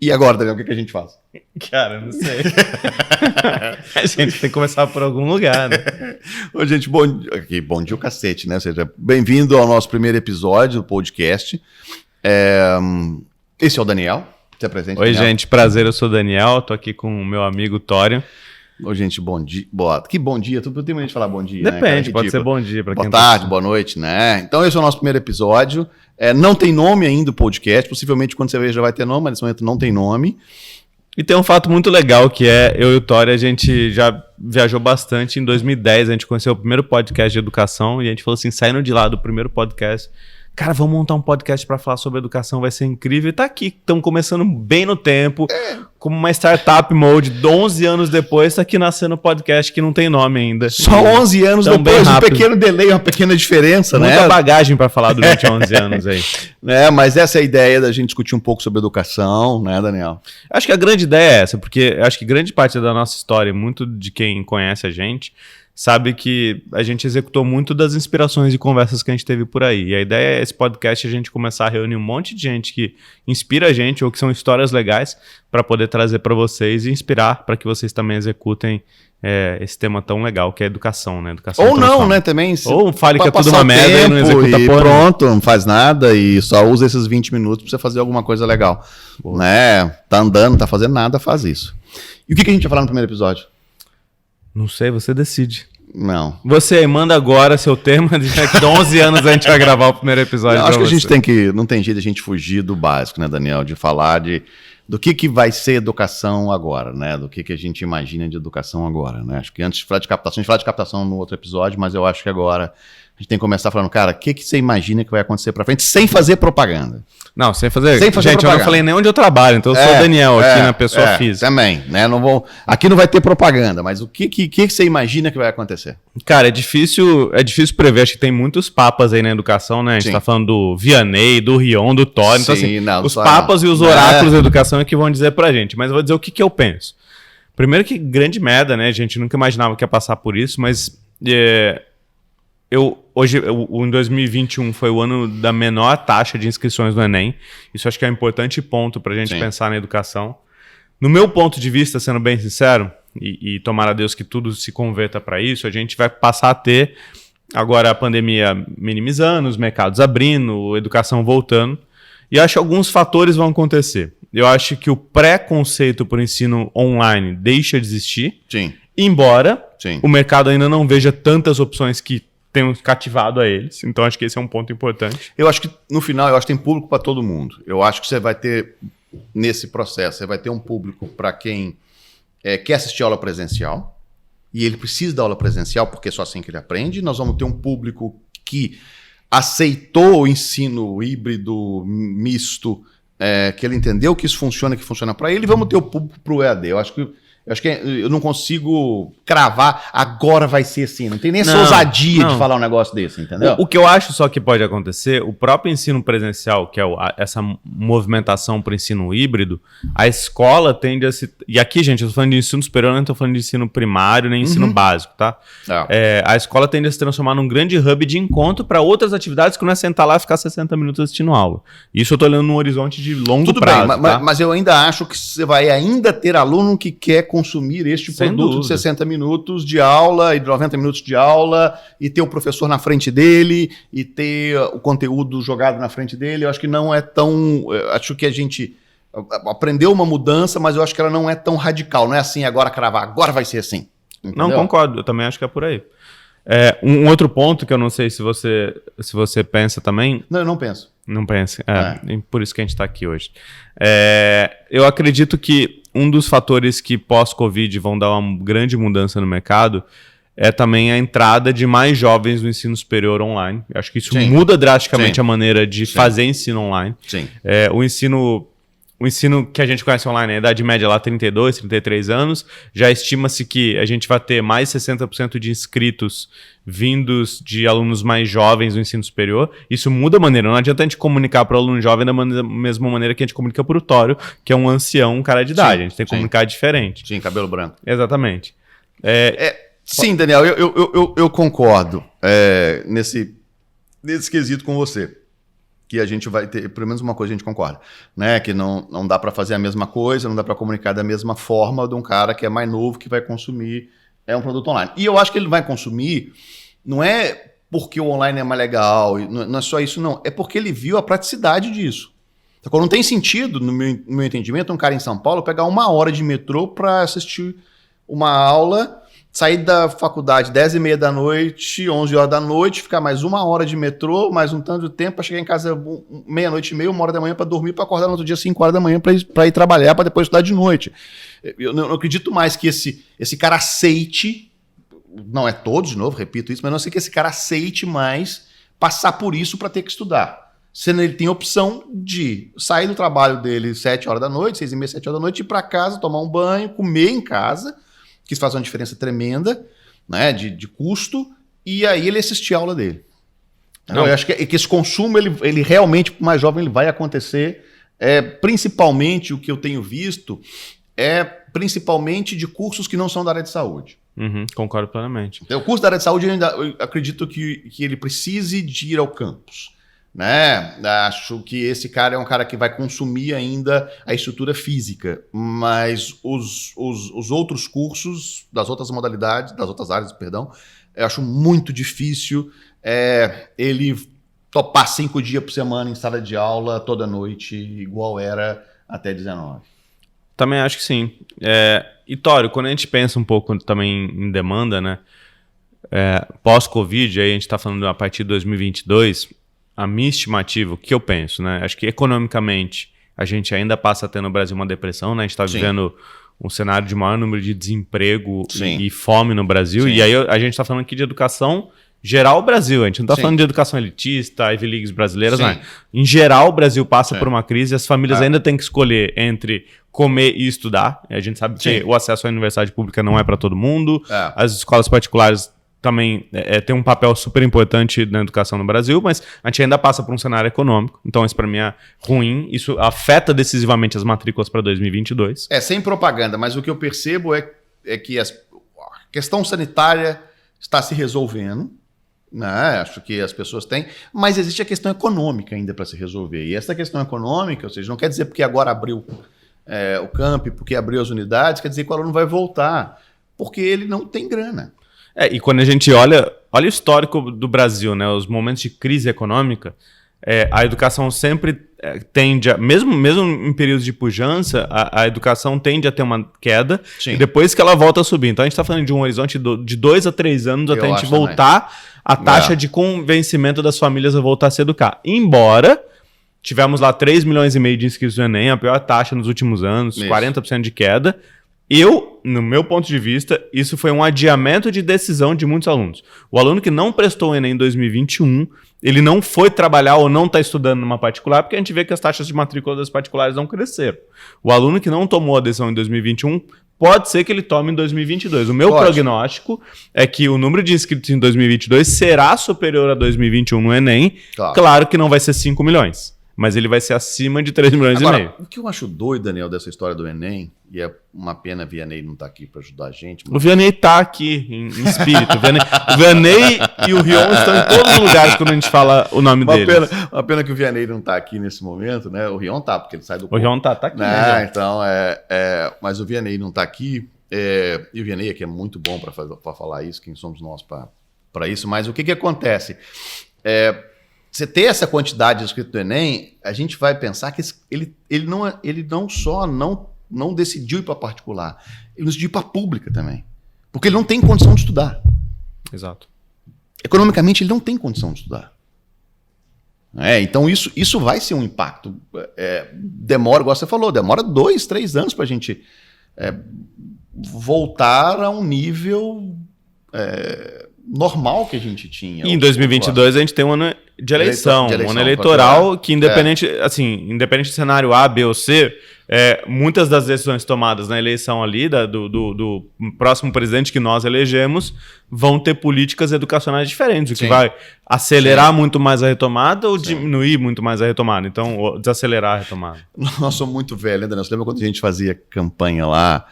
E agora, Daniel, o que a gente faz? Cara, não sei. A gente tem que começar por algum lugar, né? Ô, gente, bom dia o cacete, né? Ou seja, bem-vindo ao nosso primeiro episódio do podcast. Esse é o Daniel. Se apresente, Oi, Daniel. gente, prazer, eu sou o Daniel, tô aqui com o meu amigo Tório. Ô, gente, bom dia. Que bom dia? Tu tem maneira de falar bom dia, né? Depende, Cara, pode ser ridículo. bom dia pra quem Boa tarde, boa noite, né? Então, esse é o nosso primeiro episódio. Não tem nome ainda o podcast. Possivelmente, quando você ver, já vai ter nome, mas nesse momento não tem nome. E tem um fato muito legal que é, eu e o Tório, a gente já viajou bastante. Em 2010, a gente conheceu o primeiro podcast de educação e a gente falou assim, saindo de lá do primeiro podcast, cara, vamos montar um podcast para falar sobre educação, vai ser incrível. E tá aqui, estamos começando bem no tempo, como uma startup mode, 11 anos depois, tá aqui nascendo um podcast que não tem nome ainda. Só 11 anos Então, depois, bem um rápido. pequeno delay, uma pequena diferença, Muita né? bagagem para falar durante 11 anos aí. Mas essa é a ideia da gente discutir um pouco sobre educação, né, Daniel? Acho que a grande ideia é essa, porque acho que grande parte da nossa história, muito de quem conhece a gente, sabe que a gente executou muito das inspirações e conversas que a gente teve por aí. E a ideia é esse podcast a gente começar a reunir um monte de gente que inspira a gente ou que são histórias legais para poder trazer para vocês e inspirar para que vocês também executem esse tema tão legal que é a educação, né? Educação Ou não, transforma. né, também. Ou fale que é Pra tudo passar uma o merda e não tempo executa e porra. pronto, não faz nada e só usa esses 20 minutos pra você fazer alguma coisa legal. Né? Tá andando, não tá fazendo nada, faz isso. E o que a gente vai falar no primeiro episódio? Não sei, você decide. Não. Você aí, manda agora seu tema, daqui 11 anos a gente vai gravar o primeiro episódio. Não, acho que pra a gente você. tem que. Não tem jeito de a gente fugir do básico, né, Daniel? De falar do que vai ser educação agora, né? Do que a gente imagina de educação agora, né? Acho que antes de falar de captação, a gente fala de captação no outro episódio, mas eu acho que agora a gente tem que começar falando, cara, o que você imagina que vai acontecer pra frente sem fazer propaganda? Não, sem fazer. Sem fazer gente, eu propaganda. não falei nem onde eu trabalho, então eu sou o Daniel aqui na pessoa física. Também, né? Aqui não vai ter propaganda, mas o que você imagina que vai acontecer? Cara, é difícil prever, acho que tem muitos papas aí na educação, né? A gente Sim. tá falando do Vianney, do Rion, do Thor, então Sim, assim, não, os só papas não. e os oráculos da educação é que vão dizer pra gente, mas eu vou dizer o que eu penso. Primeiro que grande merda, né? A gente nunca imaginava que ia passar por isso, mas em 2021 foi o ano da menor taxa de inscrições no Enem. Isso acho que é um importante ponto pra gente Sim. pensar na educação. No meu ponto de vista, sendo bem sincero, e tomara a Deus que tudo se converta para isso, a gente vai passar a ter agora a pandemia minimizando, os mercados abrindo, a educação voltando, e acho que alguns fatores vão acontecer. Eu acho que o preconceito por ensino online deixa de existir, Sim, embora sim. o mercado ainda não veja tantas opções que tenham cativado a eles. Então acho que esse é um ponto importante. Eu acho que no final, tem público para todo mundo. Eu acho que você vai ter, nesse processo, você vai ter um público para quem quer assistir aula presencial e ele precisa da aula presencial porque é só assim que ele aprende. Nós vamos ter um público que aceitou o ensino híbrido, misto, que ele entendeu que isso funciona, que funciona para ele, e vamos ter o público para o EAD. Eu acho que eu não consigo cravar, agora vai ser assim. Não tem nem essa ousadia de falar um negócio desse, entendeu? O que eu acho só que pode acontecer, o próprio ensino presencial, que é essa movimentação para o ensino híbrido, a escola tende a se... E aqui, gente, eu tô falando de ensino superior, não tô falando de ensino primário, nem ensino básico, tá? A escola tende a se transformar num grande hub de encontro para outras atividades que não é sentar lá e ficar 60 minutos assistindo aula. Isso eu tô olhando num horizonte de longo Tudo prazo, bem, tá? mas eu ainda acho que você vai ainda ter aluno que quer consumir este Sem produto dúvida. de 60 minutos de aula e de 90 minutos de aula e ter o professor na frente dele e ter o conteúdo jogado na frente dele. Eu acho que não é tão... Acho que a gente aprendeu uma mudança, mas eu acho que ela não é tão radical. Não é assim, agora cravar, agora vai ser assim. Entendeu? Não, concordo. Eu também acho que é por aí. Um outro ponto que eu não sei se você pensa também... Não, eu não penso. Não pensa. Por isso que a gente está aqui hoje. Eu acredito que um dos fatores que pós-Covid vão dar uma grande mudança no mercado é também a entrada de mais jovens no ensino superior online. Eu acho que isso Sim. muda drasticamente Sim. a maneira de fazer ensino online. Sim. O ensino que a gente conhece online, a idade média lá 32, 33 anos, já estima-se que a gente vai ter mais 60% de inscritos vindos de alunos mais jovens no ensino superior. Isso muda a maneira. Não adianta a gente comunicar para o aluno jovem da mesma maneira que a gente comunica para o Tório, que é um ancião, um cara de idade. Sim, A gente tem que sim. comunicar diferente. Sim, cabelo branco. Exatamente. Sim, Daniel, eu concordo nesse quesito com você. que a gente vai ter, pelo menos uma coisa a gente concorda, né? Que não dá para fazer a mesma coisa, não dá para comunicar da mesma forma de um cara que é mais novo, que vai consumir um produto online. E eu acho que ele vai consumir, não é porque o online é mais legal, não é só isso, não. É porque ele viu a praticidade disso. Então, não tem sentido, no meu entendimento, um cara em São Paulo pegar 1 hora de metrô para assistir uma aula, sair da faculdade 10h30 da noite, 11 horas da noite, ficar mais 1 hora de metrô, mais um tanto de tempo para chegar em casa meia-noite e meia, 1 hora da manhã para dormir, para acordar no outro dia 5 horas da manhã para ir trabalhar, para depois estudar de noite. Eu não acredito mais que esse cara aceite, não é todos, de novo, repito isso, mas não sei que esse cara aceite mais passar por isso para ter que estudar. Sendo ele tem a opção de sair do trabalho dele 7 horas da noite, 6h30, 7 horas da noite, ir para casa, tomar um banho, comer em casa, que isso faz uma diferença tremenda, né, de custo, e aí ele assistir a aula dele. Então, eu acho que esse consumo, ele realmente, para o mais jovem, ele vai acontecer, principalmente o que eu tenho visto, principalmente de cursos que não são da área de saúde. Concordo plenamente. Então, o curso da área de saúde, eu acredito que ele precise de ir ao campus. Né? Acho que esse cara é um cara que vai consumir ainda a estrutura física, mas os outros cursos das outras modalidades, das outras áreas, perdão, eu acho muito difícil ele topar 5 dias por semana em sala de aula toda noite, igual era até 19. Também acho que sim. E Tório, quando a gente pensa um pouco também em demanda, né? Pós-Covid, aí a gente está falando a partir de 2022, a minha estimativa, o que eu penso, né? Acho que economicamente a gente ainda passa a ter no Brasil uma depressão, né? A gente está vivendo um cenário de maior número de desemprego e fome no Brasil. Sim. E aí a gente está falando aqui de educação geral Brasil. A gente não está falando de educação elitista, Ivy Leagues brasileiras, não. Em geral, o Brasil passa por uma crise e as famílias ainda têm que escolher entre comer e estudar. A gente sabe que o acesso à universidade pública não é para todo mundo. As escolas particulares também tem um papel super importante na educação no Brasil, mas a gente ainda passa por um cenário econômico. Então isso para mim é ruim. Isso afeta decisivamente as matrículas para 2022. Sem propaganda, mas o que eu percebo é que a questão sanitária está se resolvendo. Né? Acho que as pessoas têm, mas existe a questão econômica ainda para se resolver. E essa questão econômica, ou seja, não quer dizer porque agora abriu o camp, porque abriu as unidades, quer dizer que o aluno vai voltar, porque ele não tem grana. E quando a gente olha o histórico do Brasil, né, os momentos de crise econômica, a educação sempre tende a, mesmo em períodos de pujança, a educação tende a ter uma queda, e depois que ela volta a subir. Então a gente está falando de um horizonte de 2 a 3 anos até a gente voltar a taxa de convencimento das famílias a voltar a se educar. Embora tivemos lá 3,5 milhões de inscritos no Enem, a pior taxa nos últimos anos, 40% de queda. No meu ponto de vista, isso foi um adiamento de decisão de muitos alunos. O aluno que não prestou o Enem em 2021, ele não foi trabalhar ou não está estudando numa particular, porque a gente vê que as taxas de matrícula das particulares não cresceram. O aluno que não tomou a decisão em 2021, pode ser que ele tome em 2022. O meu prognóstico é que o número de inscritos em 2022 será superior a 2021 no Enem. Claro que não vai ser 5 milhões. Mas ele vai ser acima de 3,5 milhões. O que eu acho doido, Daniel, dessa história do Enem, e é uma pena o Vianney não estar aqui para ajudar a gente. Mas... O Vianney está aqui, em espírito. O Vianney e o Rion estão em todos os lugares quando a gente fala o nome deles. Uma pena que o Vianney não está aqui nesse momento, né? O Rion está, porque ele sai do corpo. O Rion tá aqui. Né? Então, mas o Vianney não está aqui. E o Vianney aqui é muito bom para falar isso, quem somos nós para isso. Mas o que acontece? Você ter essa quantidade de inscritos do Enem, a gente vai pensar que ele não só não decidiu ir para particular, ele decidiu ir para pública também. Porque ele não tem condição de estudar. Exato. Economicamente, ele não tem condição de estudar. Então, isso vai ser um impacto. Demora, igual você falou, demora 2, 3 anos para a gente voltar a um nível... normal que a gente tinha. E em 2022 a gente tem um ano de eleição, um ano eleitoral que independente do cenário A, B ou C, muitas das decisões tomadas na eleição ali do próximo presidente que nós elegemos vão ter políticas educacionais diferentes, o que vai acelerar muito mais a retomada ou diminuir muito mais a retomada, então ou desacelerar a retomada. Nós somos muito velhos, né? Você lembra quando a gente fazia campanha lá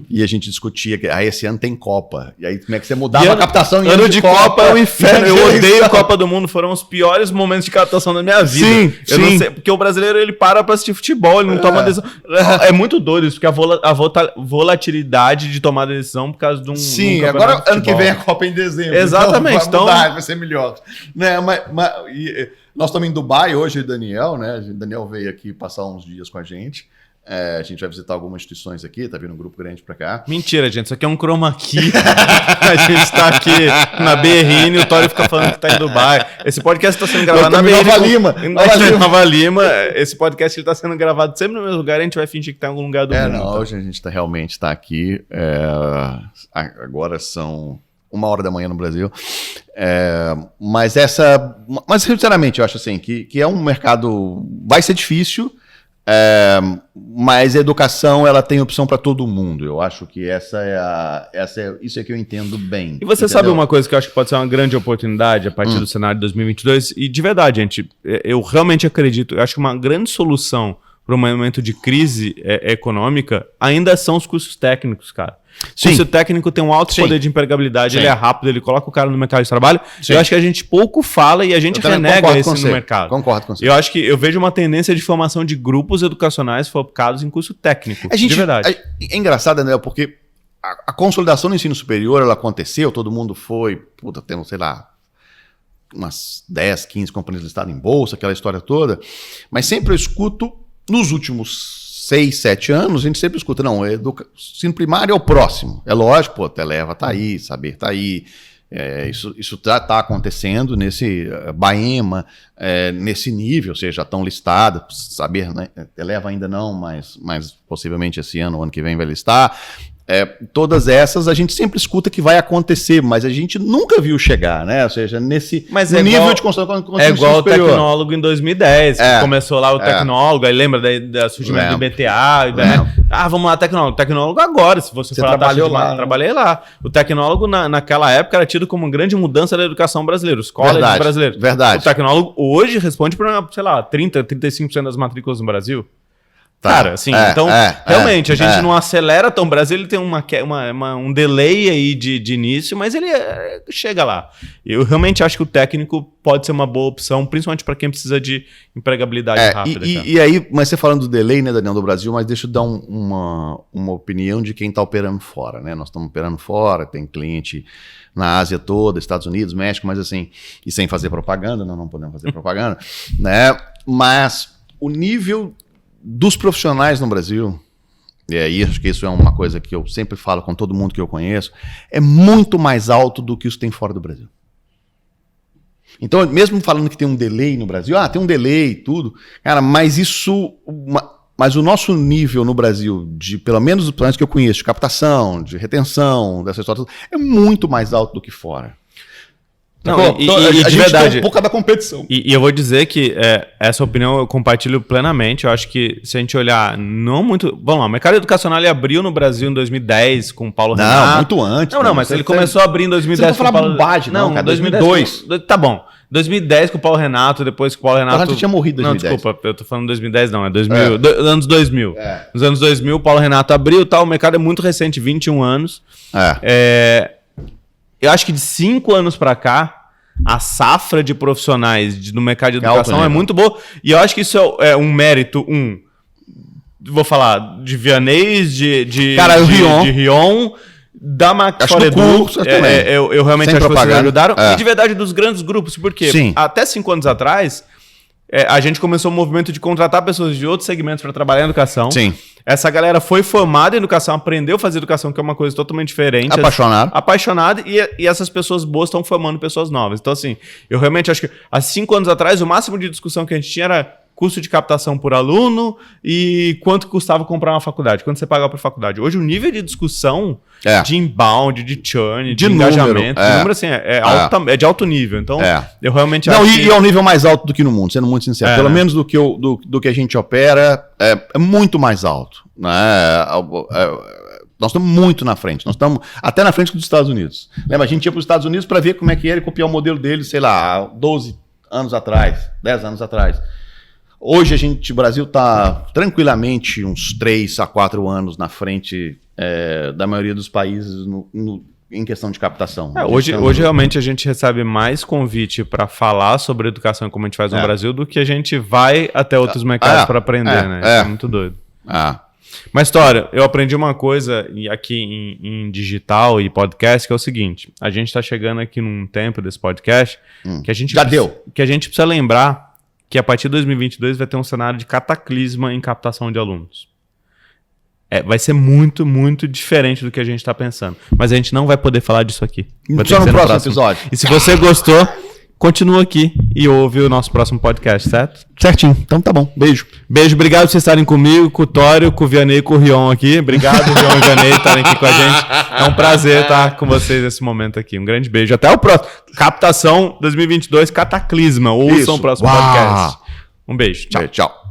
e a gente discutia que esse ano tem Copa. E aí como é que você mudava a captação em ano de Copa é um inferno. Eu odeio a Copa do Mundo, foram os piores momentos de captação da minha vida. Sim, eu não sei, porque o brasileiro ele para pra assistir futebol, ele não toma decisão. É muito doido isso, porque a volatilidade de tomar decisão por causa de um. Sim, um agora ano que vem a Copa é em dezembro. Exatamente. Então vai ser melhor. Né? Nós estamos em Dubai hoje, Daniel, né? O Daniel veio aqui passar uns dias com a gente. A gente vai visitar algumas instituições aqui, tá vindo um grupo grande pra cá. Mentira, gente, isso aqui é um chroma key. A gente tá aqui na BRN, o Tório fica falando que tá em Dubai. Esse podcast tá sendo gravado na BRN. Nova Lima. Esse podcast ele tá sendo gravado sempre no mesmo lugar, a gente vai fingir que tá em algum lugar do mundo. Não, hoje a gente realmente tá aqui. Agora são 1h da manhã no Brasil. Mas sinceramente, eu acho assim, que é um mercado... Vai ser difícil, mas a educação ela tem opção para todo mundo. Eu acho que isso é que eu entendo bem. E você sabe uma coisa que eu acho que pode ser uma grande oportunidade a partir do cenário de 2022? E de verdade, gente, eu realmente acredito, eu acho que uma grande solução para um momento de crise econômica ainda são os cursos técnicos, cara. O curso técnico tem um alto poder de empregabilidade, ele é rápido, ele coloca o cara no mercado de trabalho. Sim. Eu acho que a gente pouco fala e a gente renega isso no mercado. Concordo com você. Eu acho que eu vejo uma tendência de formação de grupos educacionais focados em curso técnico, de verdade. É engraçado, André, porque a consolidação no ensino superior, ela aconteceu, todo mundo foi, temos, sei lá, umas 10, 15 companhias listadas em bolsa, aquela história toda, mas sempre eu escuto, nos últimos 6, 7 anos, a gente sempre escuta, não, ensino primário é o próximo. É lógico, Televa tá aí, Saber tá aí, isso tá acontecendo nesse Baema, nesse nível, ou seja, já estão listadas, Saber, né, Televa ainda não, mas possivelmente esse ano, o ano que vem vai listar. Todas essas a gente sempre escuta que vai acontecer, mas a gente nunca viu chegar, né? Ou seja, nesse nível de construção é igual superior. O tecnólogo em 2010, que começou lá o tecnólogo, aí lembra da surgimento do IBTA, vamos lá, tecnólogo. Tecnólogo agora, se você falar trabalhou lá, trabalhei lá. O tecnólogo naquela época era tido como uma grande mudança da educação brasileira, os colégios brasileiros. Verdade. O tecnólogo hoje responde por, sei lá, 30, 35% das matrículas no Brasil. Tá. Cara, assim, realmente, a gente não acelera tão. O Brasil ele tem um delay aí de início, mas ele chega lá. Eu realmente acho que o técnico pode ser uma boa opção, principalmente para quem precisa de empregabilidade rápida. E aí, mas você falando do delay, né, Daniel, do Brasil, mas deixa eu dar uma opinião de quem está operando fora, né? Nós estamos operando fora, tem cliente na Ásia toda, Estados Unidos, México, mas assim, e sem fazer propaganda, não podemos fazer propaganda, né? Mas o nível dos profissionais no Brasil, e aí acho que isso é uma coisa que eu sempre falo com todo mundo que eu conheço, é muito mais alto do que isso tem fora do Brasil. Então, mesmo falando que tem um delay no Brasil, tem um delay e tudo, cara, mas o nosso nível no Brasil, de pelo menos os planos que eu conheço, de captação, de retenção, dessa história, é muito mais alto do que fora. Não, e de verdade, tem um pouco da competição. E eu vou dizer que essa opinião eu compartilho plenamente. Eu acho que se a gente olhar, não muito... Vamos lá, o mercado educacional ele abriu no Brasil em 2010 com o Paulo Renato. Não, muito antes. Não, mas ele começou a abrir em 2010 com o Paulo... bobagem, não, cara, 2002. Tá bom. 2010 com o Paulo Renato, depois que o Paulo Renato... O Renato tinha morrido em 2010. Não, desculpa, eu tô falando 2010 não, é 2000, anos 2000. Nos anos 2000 o Paulo Renato abriu e tal, o mercado é muito recente, 21 anos. Eu acho que de 5 anos para cá, a safra de profissionais no mercado de educação é muito boa. E eu acho que isso é um mérito, vou falar, de Vianney, de Rion, da Max Foredu. Eu realmente acho que vocês ajudaram. E de verdade dos grandes grupos, porque até 5 anos atrás, a gente começou um movimento de contratar pessoas de outros segmentos para trabalhar em educação. Sim. Essa galera foi formada em educação, aprendeu a fazer educação, que é uma coisa totalmente diferente. Apaixonada, e essas pessoas boas estão formando pessoas novas. Então, assim, eu realmente acho que há 5 anos atrás, o máximo de discussão que a gente tinha era custo de captação por aluno e quanto custava comprar uma faculdade, quanto você pagava por faculdade. Hoje, o nível de discussão de inbound, de churn, de engajamento, de número, assim, é de alto nível. Então, eu realmente acho que... E é um nível mais alto do que no mundo, sendo muito sincero. Pelo menos do que a gente opera, é muito mais alto. Né? Nós estamos muito na frente. Nós estamos até na frente dos Estados Unidos. Lembra? A gente ia para os Estados Unidos para ver como é que era e copiar o modelo deles, sei lá, 12 anos atrás, 10 anos atrás. Hoje o Brasil está tranquilamente uns 3 a 4 anos na frente da maioria dos países em questão de captação. Hoje realmente a gente recebe mais convite para falar sobre educação como a gente faz no Brasil do que a gente vai até outros mercados para aprender, né? Isso é muito doido. Mas, Tório, eu aprendi uma coisa aqui em digital e podcast, que é o seguinte. A gente está chegando aqui num tempo desse podcast que a gente que a gente precisa lembrar que a partir de 2022 vai ter um cenário de cataclisma em captação de alunos. Vai ser muito, muito diferente do que a gente está pensando. Mas a gente não vai poder falar disso aqui. Só no próximo episódio. E se você gostou, continua aqui e ouve o nosso próximo podcast, certo? Certinho. Então tá bom. Beijo. Beijo, obrigado por vocês estarem comigo, com o Tório, com o Vianney e com o Rion aqui. Obrigado, Rion e Vianney, estarem aqui com a gente. É um prazer estar com vocês nesse momento aqui. Um grande beijo. Até o próximo. Captação 2022 Cataclisma. Ouçam o próximo podcast. Um beijo. Tchau. Tchau.